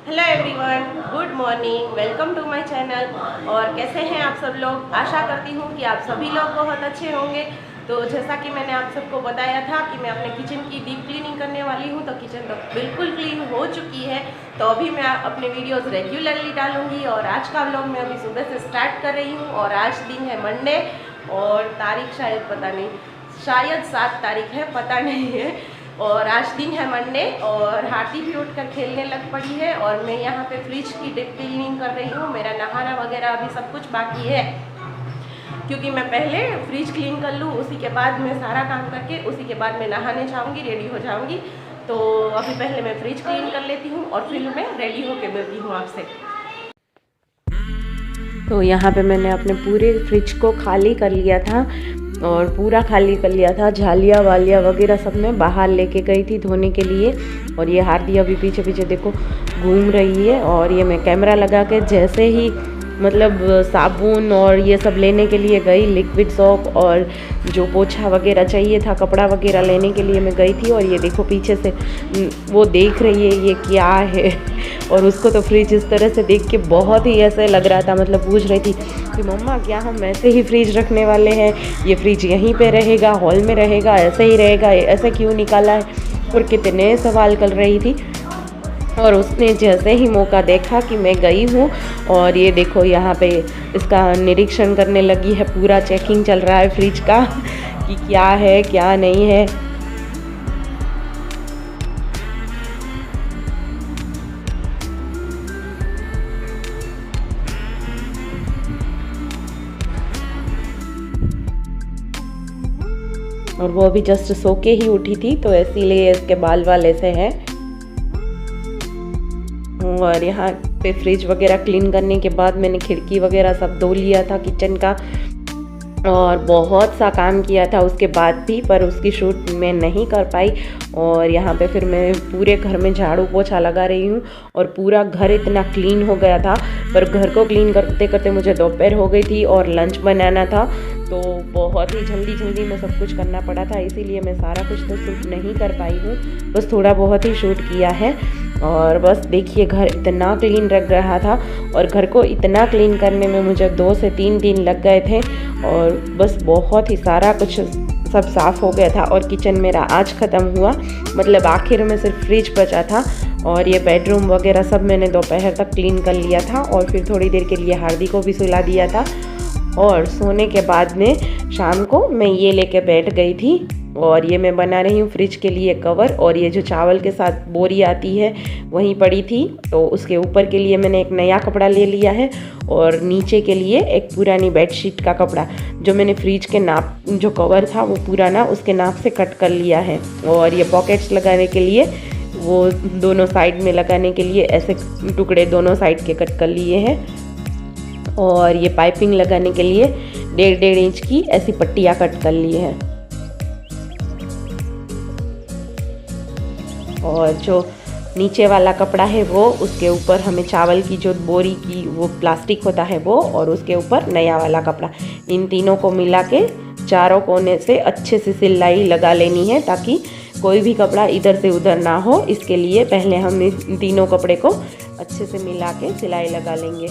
Hello everyone, good morning, welcome to my channel. और कैसे हैं आप सब लोग। आशा करती हूँ कि आप सभी लोग बहुत अच्छे होंगे। तो जैसा कि मैंने आप सबको बताया था कि मैं अपने किचन की डीप क्लीनिंग करने वाली हूँ, तो किचन तो बिल्कुल क्लीन हो चुकी है। तो अभी मैं अपने वीडियोस रेगुलरली डालूंगी और आज का व्लॉग मैं अभी सुबह से स्टार्ट कर रही हूँ। और आज दिन है मंडे और तारीख शायद पता नहीं, शायद 7 तारीख है, पता नहीं है। और आज दिन है मंडे और हाथी भी उठकर खेलने लग पड़ी है। और मैं यहाँ पे फ्रिज की डीप क्लीनिंग कर रही हूँ। मेरा नहाना वगैरह अभी सब कुछ बाकी है, क्योंकि मैं पहले फ्रिज क्लीन कर लूँ, उसी के बाद मैं सारा काम करके उसी के बाद मैं नहाने जाऊँगी, रेडी हो जाऊँगी। तो अभी पहले मैं फ्रिज क्लीन कर लेती हूँ और फिर मैं रेडी होके मिलती हूँ आपसे। तो यहाँ पे मैंने अपने पूरे फ्रिज को खाली कर लिया था और पूरा खाली कर लिया था। झालियाँ वालियाँ वगैरह सब मैं बाहर लेके गई थी धोने के लिए। और ये हार्दी अभी पीछे पीछे देखो घूम रही है। और ये मैं कैमरा लगा के जैसे ही मतलब साबुन और ये सब लेने के लिए गई, लिक्विड सोप और जो पोछा वगैरह चाहिए था, कपड़ा वगैरह लेने के लिए मैं गई थी। और ये देखो पीछे से वो देख रही है ये क्या है। और उसको तो फ्रिज इस तरह से देख के बहुत ही ऐसे लग रहा था, मतलब पूछ रही थी कि मम्मा क्या हम ऐसे ही फ्रिज रखने वाले हैं, ये फ्रिज यहीं पे रहेगा, हॉल में रहेगा, ऐसे ही रहेगा, ऐसे क्यों निकाला है, और कितने सवाल कर रही थी। और उसने जैसे ही मौका देखा कि मैं गई हूँ, और ये देखो यहाँ पे इसका निरीक्षण करने लगी है। पूरा चेकिंग चल रहा है फ्रिज का कि क्या है क्या नहीं है। और वो अभी जस्ट सो के ही उठी थी, तो इसीलिए इसके बाल वाल ऐसे हैं। और यहाँ पे फ्रिज वगैरह क्लीन करने के बाद मैंने खिड़की वगैरह सब धो लिया था किचन का, और बहुत सा काम किया था उसके बाद भी, पर उसकी शूट मैं नहीं कर पाई। और यहाँ पे फिर मैं पूरे घर में झाड़ू पोछा लगा रही हूँ और पूरा घर इतना क्लीन हो गया था। पर घर को क्लीन करते करते मुझे दोपहर हो गई थी और लंच बनाना था, तो बहुत ही जल्दी जल्दी में सब कुछ करना पड़ा था, इसीलिए मैं सारा कुछ तो शूट नहीं कर पाई हूँ, बस थोड़ा बहुत ही शूट किया है। और बस देखिए घर इतना क्लीन रख रहा था, और घर को इतना क्लीन करने में मुझे 2 से 3 दिन लग गए थे। और बस बहुत ही सारा कुछ सब साफ़ हो गया था। और किचन मेरा आज ख़त्म हुआ, मतलब आखिर में सिर्फ फ्रिज बचा था। और ये बेडरूम वगैरह सब मैंने दोपहर तक क्लीन कर लिया था, और फिर थोड़ी देर के लिए हार्दी को भी सुला दिया था। और सोने के बाद में शाम को मैं ये लेके बैठ गई थी, और ये मैं बना रही हूँ फ्रिज के लिए कवर। और ये जो चावल के साथ बोरी आती है वहीं पड़ी थी, तो उसके ऊपर के लिए मैंने एक नया कपड़ा ले लिया है, और नीचे के लिए एक पुरानी बेडशीट का कपड़ा जो मैंने फ्रिज के नाप जो कवर था वो पुराना उसके नाप से कट कर लिया है। और ये पॉकेट्स लगाने के लिए वो दोनों साइड में लगाने के लिए ऐसे टुकड़े दोनों साइड के कट कर लिए हैं। और ये पाइपिंग लगाने के लिए 1.5 इंच की ऐसी पट्टियाँ कट कर ली हैं। और जो नीचे वाला कपड़ा है वो, उसके ऊपर हमें चावल की जो बोरी की वो प्लास्टिक होता है वो, और उसके ऊपर नया वाला कपड़ा, इन तीनों को मिला के चारों कोने से अच्छे से सिलाई लगा लेनी है, ताकि कोई भी कपड़ा इधर से उधर ना हो। इसके लिए पहले हम इन तीनों कपड़े को अच्छे से मिला के सिलाई लगा लेंगे।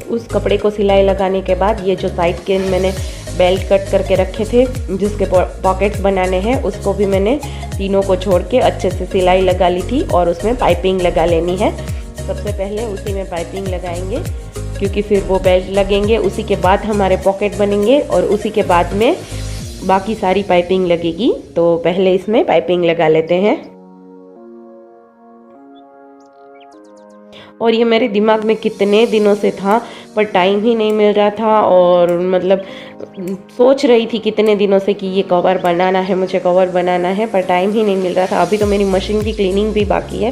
उस कपड़े को सिलाई लगाने के बाद ये जो साइड के मैंने बेल्ट कट करके रखे थे जिसके पॉकेट्स बनाने हैं, उसको भी मैंने तीनों को छोड़ के अच्छे से सिलाई लगा ली थी, और उसमें पाइपिंग लगा लेनी है। सबसे पहले उसी में पाइपिंग लगाएंगे, क्योंकि फिर वो बेल्ट लगेंगे, उसी के बाद हमारे पॉकेट बनेंगे, और उसी के बाद में बाकी सारी पाइपिंग लगेगी। तो पहले इसमें पाइपिंग लगा लेते हैं। और ये मेरे दिमाग में कितने दिनों से था, पर टाइम ही नहीं मिल रहा था। और मतलब सोच रही थी कितने दिनों से कि ये कवर बनाना है, मुझे कवर बनाना है, पर टाइम ही नहीं मिल रहा था। अभी तो मेरी मशीन की क्लीनिंग भी बाकी है,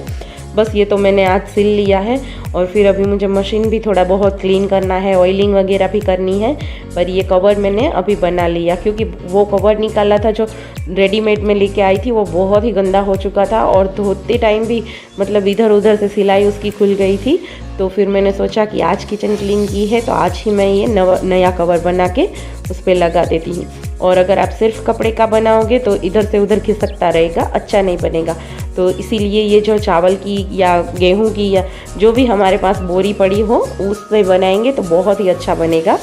बस ये तो मैंने आज सिल लिया है और फिर अभी मुझे मशीन भी थोड़ा बहुत क्लीन करना है, ऑयलिंग वगैरह भी करनी है। पर ये कवर मैंने अभी बना लिया, क्योंकि वो कवर निकाला था जो रेडीमेड में लेके आई थी, वो बहुत ही गंदा हो चुका था और धोते टाइम भी मतलब इधर उधर से सिलाई उसकी खुल गई थी। तो फिर मैंने सोचा कि आज किचन क्लीन की है तो आज ही मैं ये नया कवर बना के उस पर लगा देती हूँ। और अगर आप सिर्फ कपड़े का बनाओगे तो इधर से उधर खिसकता रहेगा, अच्छा नहीं बनेगा। तो इसीलिए ये जो चावल की या गेहूं की या जो भी हमारे पास बोरी पड़ी हो उससे बनाएंगे तो बहुत ही अच्छा बनेगा।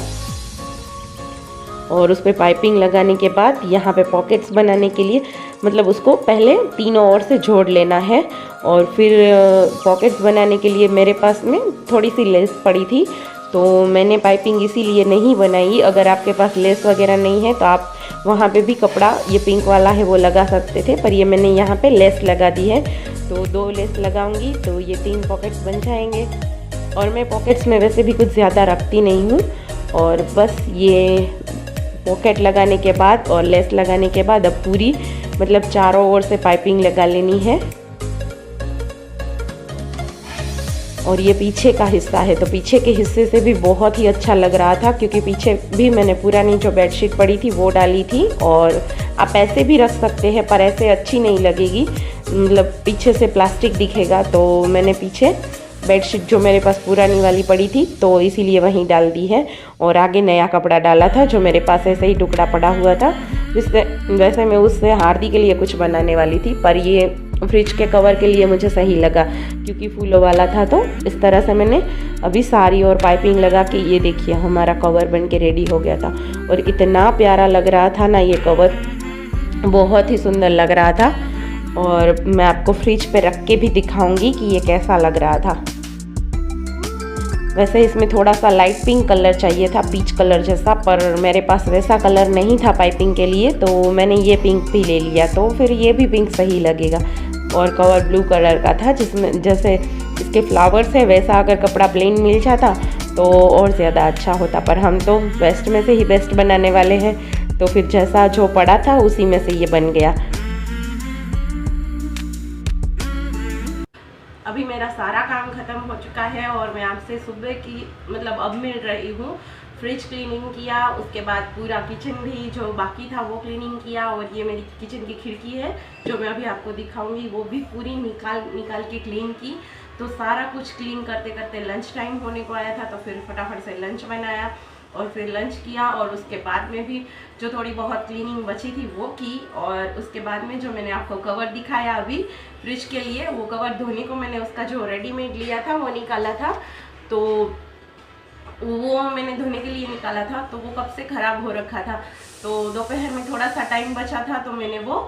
और उस पर पाइपिंग लगाने के बाद यहाँ पे पॉकेट्स बनाने के लिए मतलब उसको पहले तीनों ओर से जोड़ लेना है। और फिर पॉकेट्स बनाने के लिए मेरे पास में थोड़ी सी लेस पड़ी थी, तो मैंने पाइपिंग इसीलिए नहीं बनाई। अगर आपके पास लेस वगैरह नहीं है तो आप वहाँ पे भी कपड़ा ये पिंक वाला है वो लगा सकते थे, पर ये मैंने यहाँ पे लेस लगा दी है। तो 2 लेस लगाऊंगी तो ये 3 पॉकेट्स बन जाएंगे। और मैं पॉकेट्स में वैसे भी कुछ ज़्यादा रखती नहीं हूँ। और बस ये पॉकेट लगाने के बाद और लेस लगाने के बाद अब पूरी मतलब चारों ओर से पाइपिंग लगा लेनी है। और ये पीछे का हिस्सा है तो पीछे के हिस्से से भी बहुत ही अच्छा लग रहा था, क्योंकि पीछे भी मैंने पुरानी जो बेडशीट पड़ी थी वो डाली थी। और आप ऐसे भी रख सकते हैं पर ऐसे अच्छी नहीं लगेगी, मतलब पीछे से प्लास्टिक दिखेगा। तो मैंने पीछे बेडशीट जो मेरे पास पुरानी वाली पड़ी थी तो इसीलिए वहीं डाल दी है। और आगे नया कपड़ा डाला था जो मेरे पास ऐसे ही टुकड़ा पड़ा हुआ था, जिससे वैसे मैं उससे हार्दी के लिए कुछ बनाने वाली थी, पर ये फ्रिज के कवर के लिए मुझे सही लगा क्योंकि फूलों वाला था। तो इस तरह से मैंने अभी सारी और पाइपिंग लगा के ये देखिए हमारा कवर बन के रेडी हो गया था। और इतना प्यारा लग रहा था ना ये कवर, बहुत ही सुंदर लग रहा था। और मैं आपको फ्रिज पे रख के भी दिखाऊंगी कि ये कैसा लग रहा था। वैसे इसमें थोड़ा सा लाइट पिंक कलर चाहिए था, पीच कलर जैसा, पर मेरे पास वैसा कलर नहीं था पाइपिंग के लिए, तो मैंने ये पिंक भी ले लिया। तो फिर ये भी पिंक सही लगेगा। और कवर ब्लू कलर का था, जिसमें जैसे इसके फ्लावर्स है वैसा अगर कपड़ा प्लेन मिल जाता तो और ज़्यादा अच्छा होता, पर हम तो बेस्ट में से ही बेस्ट बनाने वाले हैं। तो फिर जैसा जो पड़ा था उसी में से ये बन गया। अभी मेरा सारा काम ख़त्म हो चुका है और मैं आपसे सुबह की मतलब अब मिल रही हूँ। फ्रिज क्लीनिंग किया, उसके बाद पूरा किचन भी जो बाकी था वो क्लीनिंग किया। और ये मेरी किचन की खिड़की है जो मैं अभी आपको दिखाऊंगी, वो भी पूरी निकाल के क्लीन की। तो सारा कुछ क्लीन करते करते लंच टाइम होने को आया था, तो फिर फटाफट से लंच बनाया और फिर लंच किया। और उसके बाद में भी जो थोड़ी बहुत क्लीनिंग बची थी वो की। और उसके बाद में जो मैंने आपको कवर दिखाया अभी फ्रिज के लिए, वो कवर धोने को मैंने उसका जो रेडीमेड लिया था वो निकाला था। तो वो मैंने धोने के लिए निकाला था तो वो कब से ख़राब हो रखा था। तो दोपहर में थोड़ा सा टाइम बचा था तो मैंने वो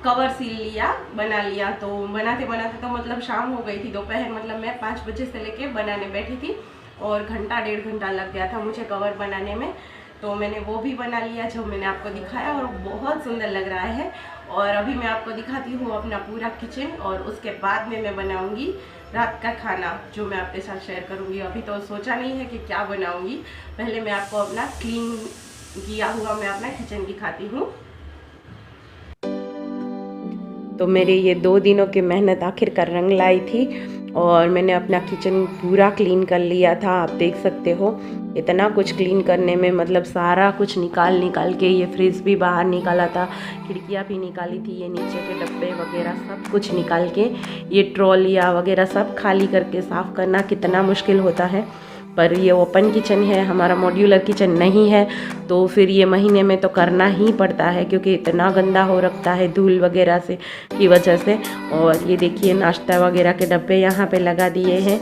कवर सील लिया, बना लिया। तो बनाते बनाते तो मतलब शाम हो गई थी। दोपहर मतलब मैं 5 बजे से लेके बनाने बैठी थी और घंटा 1.5 घंटा लग गया था मुझे कवर बनाने में। तो मैंने वो भी बना लिया जो मैंने आपको दिखाया और बहुत सुंदर लग रहा है। और अभी मैं आपको दिखाती हूँ अपना पूरा किचन और उसके बाद में मैं बनाऊँगी रात का खाना जो मैं आपके साथ शेयर करूँगी। अभी तो सोचा नहीं है कि क्या बनाऊँगी, पहले मैं आपको अपना क्लीन किया हुआ मैं अपना किचन दिखाती हूँ। तो मेरे ये 2 दिनों की मेहनत आखिरकार रंग लाई थी और मैंने अपना किचन पूरा क्लीन कर लिया था। आप देख सकते हो इतना कुछ क्लीन करने में मतलब सारा कुछ निकाल के, ये फ्रिज भी बाहर निकाला था, खिड़कियाँ भी निकाली थी, ये नीचे के डब्बे वगैरह सब कुछ निकाल के, ये ट्रॉलियाँ वगैरह सब खाली करके साफ़ करना कितना मुश्किल होता है। पर ये ओपन किचन है, हमारा मॉड्यूलर किचन नहीं है, तो फिर ये महीने में तो करना ही पड़ता है क्योंकि इतना गंदा हो रखता है धूल वगैरह से की वजह से। और ये देखिए नाश्ता वगैरह के डब्बे यहाँ पे लगा दिए हैं।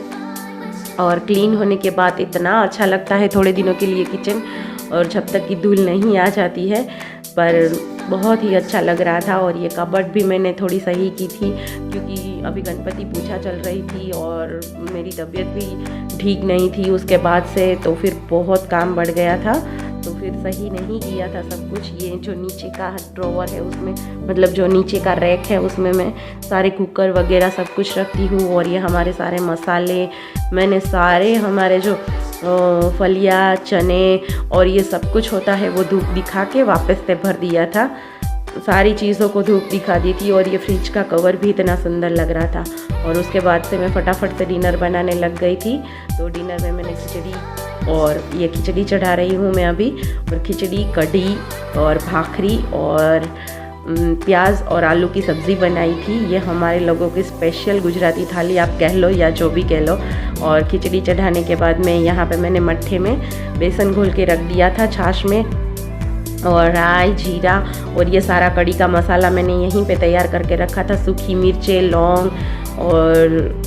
और क्लीन होने के बाद इतना अच्छा लगता है थोड़े दिनों के लिए किचन, और जब तक कि धूल नहीं आ जाती है, पर बहुत ही अच्छा लग रहा था। और ये कबर्ड भी मैंने थोड़ी सही की थी क्योंकि अभी गणपति पूजा चल रही थी और मेरी तबीयत भी ठीक नहीं थी उसके बाद से, तो फिर बहुत काम बढ़ गया था, तो फिर सही नहीं किया था सब कुछ। ये जो नीचे का ड्रॉवर है उसमें मतलब जो नीचे का रैक है उसमें मैं सारे कुकर वगैरह सब कुछ रखती हूँ। और ये हमारे सारे मसाले मैंने सारे हमारे जो फलियाँ चने और ये सब कुछ होता है वो धूप दिखा के वापस से भर दिया था। सारी चीज़ों को धूप दिखा दी थी और ये फ्रिज का कवर भी इतना सुंदर लग रहा था। और उसके बाद से मैं फटाफट से डिनर बनाने लग गई थी। तो डिनर में मैंने खिचड़ी और ये खिचड़ी चढ़ा रही हूँ मैं अभी, और खिचड़ी, कढ़ी और भाखरी और प्याज और आलू की सब्ज़ी बनाई थी। ये हमारे लोगों की स्पेशल गुजराती थाली आप कह लो या जो भी कह लो। और खिचड़ी चढ़ाने के बाद में यहाँ पे मैंने मट्ठे में बेसन घोल के रख दिया था छाछ में, और राई, जीरा और ये सारा कड़ी का मसाला मैंने यहीं पे तैयार करके रखा था। सूखी मिर्चें, लौंग और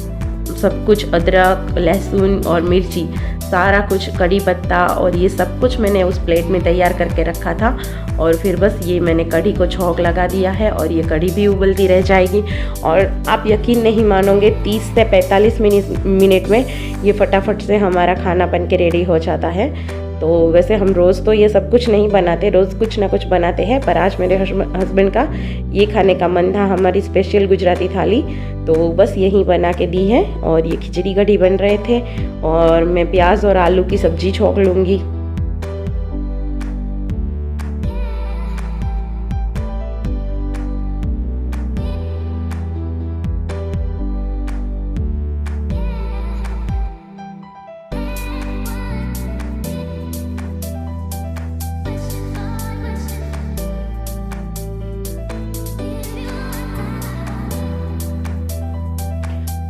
सब कुछ, अदरक, लहसुन और मिर्ची, सारा कुछ, कड़ी पत्ता और ये सब कुछ मैंने उस प्लेट में तैयार करके रखा था। और फिर बस ये मैंने कढ़ी को छौंक लगा दिया है और ये कढ़ी भी उबलती रह जाएगी। और आप यकीन नहीं मानोगे, 30 से 45 मिनट में ये फटाफट से हमारा खाना बन के रेडी हो जाता है। तो वैसे हम रोज़ तो ये सब कुछ नहीं बनाते, रोज़ कुछ ना कुछ बनाते हैं, पर आज मेरे हस्बैंड का ये खाने का मन था, हमारी स्पेशल गुजराती थाली, तो बस यही बना के दी है। और ये खिचड़ी कढ़ी बन रहे थे और मैं प्याज और आलू की सब्ज़ी छौंक लूँगी।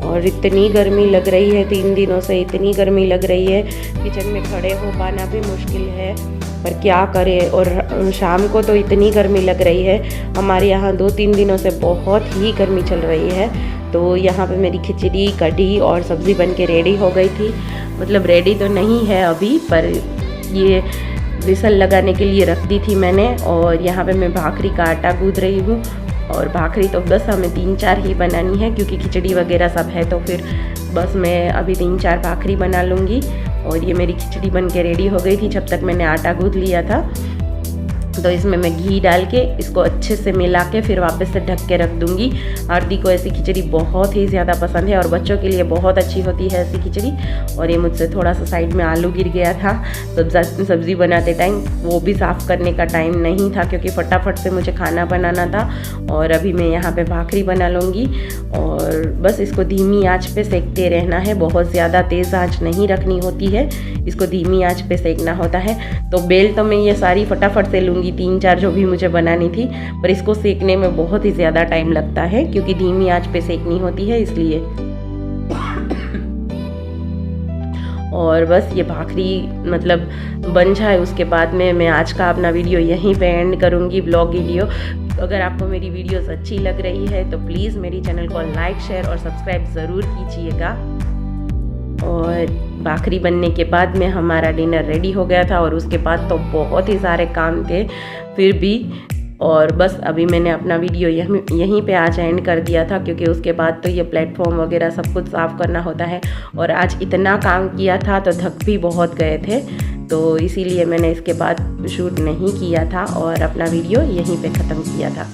और इतनी गर्मी लग रही है, 3 दिनों से इतनी गर्मी लग रही है, किचन में खड़े हो पाना भी मुश्किल है, पर क्या करें। और शाम को तो इतनी गर्मी लग रही है, हमारे यहाँ 2-3 दिनों से बहुत ही गर्मी चल रही है। तो यहाँ पे मेरी खिचड़ी, कढ़ी और सब्ज़ी बन के रेडी हो गई थी। मतलब रेडी तो नहीं है अभी, पर ये विसल लगाने के लिए रख दी थी मैंने। और यहाँ पे मैं भाखरी का आटा गूँथ रही हूँ, और भाखरी तो बस हमें 3-4 ही बनानी है, क्योंकि खिचड़ी वगैरह सब है, तो फिर बस मैं अभी 3-4 भाखरी बना लूँगी। और ये मेरी खिचड़ी बन के रेडी हो गई थी, जब तक मैंने आटा गूँथ लिया था। तो इसमें मैं घी डाल के इसको अच्छे से मिला के फिर वापस से ढक के रख दूँगी। आरती को ऐसी खिचड़ी बहुत ही ज़्यादा पसंद है और बच्चों के लिए बहुत अच्छी होती है ऐसी खिचड़ी। और ये मुझसे थोड़ा सा साइड में आलू गिर गया था, तो सब्ज़ी बनाते टाइम वो भी साफ़ करने का टाइम नहीं था, क्योंकि फटाफट से मुझे खाना बनाना था। और अभी मैं यहाँ पे भाखरी बना लूँगी और बस इसको धीमी आँच पे सेकते रहना है, बहुत ज़्यादा तेज़ आँच नहीं रखनी होती है, इसको धीमी आँच पे सेकना होता है। तो बेल तो मैं ये सारी फटाफट से लूँगी, 3-4 जो भी मुझे बनानी थी, पर इसको सेकने में बहुत ही ज़्यादा टाइम लगता है, क्योंकि धीमी आंच पे सेकनी होती है इसलिए। और बस ये भाखरी मतलब बन जाए, उसके बाद में मैं आज का अपना वीडियो यहीं पे एंड करूँगी, ब्लॉग वीडियो। अगर आपको मेरी वीडियोस अच्छी लग रही है तो प्लीज़ मेरी चैनल को लाइक, शेयर और सब्सक्राइब ज़रूर कीजिएगा। और भाखरी बनने के बाद में हमारा डिनर रेडी हो गया था, और उसके बाद तो बहुत ही सारे काम थे फिर भी। और बस अभी मैंने अपना वीडियो यहीं पे आज एंड कर दिया था, क्योंकि उसके बाद तो ये प्लेटफॉर्म वगैरह सब कुछ साफ़ करना होता है, और आज इतना काम किया था तो थक भी बहुत गए थे, तो इसीलिए मैंने इसके बाद शूट नहीं किया था और अपना वीडियो यहीं पे ख़त्म किया था।